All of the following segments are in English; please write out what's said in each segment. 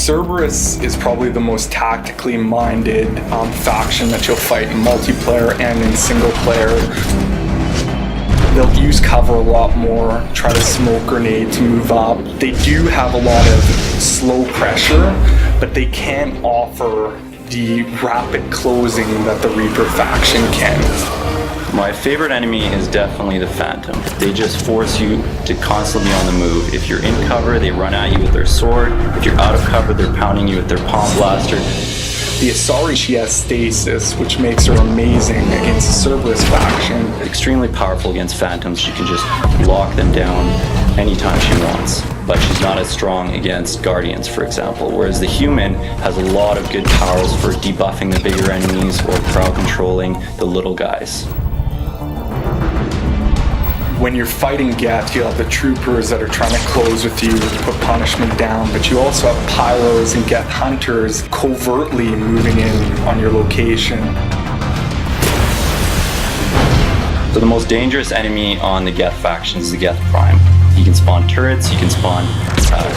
Cerberus is probably the most tactically minded faction that you'll fight in multiplayer and in single player. They'll use cover a lot more, try to smoke grenade to move up. They do have a lot of slow pressure, but they can't offer the rapid closing that the Reaper faction can. My favorite enemy is definitely the Phantom. They just force you to constantly be on the move. If you're in cover, they run at you with their sword. If you're out of cover, they're pounding you with their palm blaster. The Asari, she has stasis, which makes her amazing against the Cerberus faction. Extremely powerful against Phantoms. She can just lock them down anytime she wants. But she's not as strong against Guardians, for example. Whereas the Human has a lot of good powers for debuffing the bigger enemies or crowd controlling the little guys. When you're fighting Geth, you have the troopers that are trying to close with you to put punishment down, but you also have pyros and Geth hunters covertly moving in on your location. So the most dangerous enemy on the Geth faction is the Geth Prime. He can spawn turrets, he can spawn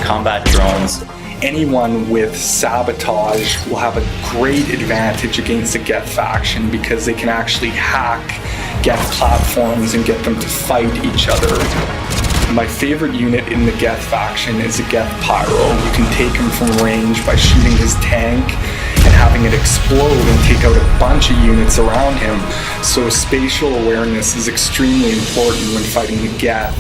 combat drones. Anyone with sabotage will have a great advantage against the Geth faction because they can actually hack Geth platforms and get them to fight each other. My favorite unit in the Geth faction is a Geth Pyro. You can take him from range by shooting his tank and having it explode and take out a bunch of units around him. So spatial awareness is extremely important when fighting the Geth.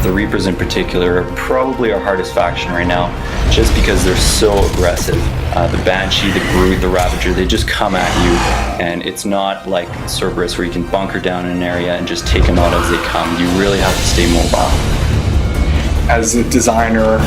The Reapers in particular are probably our hardest faction right now, just because they're so aggressive. The Banshee, the Brute, the Ravager, they just come at you, and it's not like Cerberus where you can bunker down in an area and just take them out as they come. You really have to stay mobile. As a designer,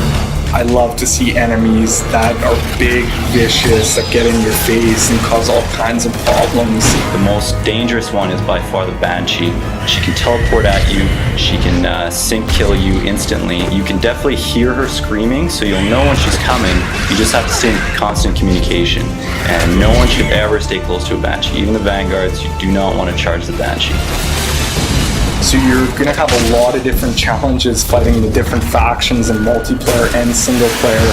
I love to see enemies that are big, vicious, that get in your face and cause all kinds of problems. The most dangerous one is by far the Banshee. She can teleport at you, she can sync kill you instantly. You can definitely hear her screaming, so you'll know when she's coming. You just have to stay in constant communication. And no one should ever stay close to a Banshee. Even the Vanguards, you do not want to charge the Banshee. So you're going to have a lot of different challenges fighting the different factions in multiplayer and single player.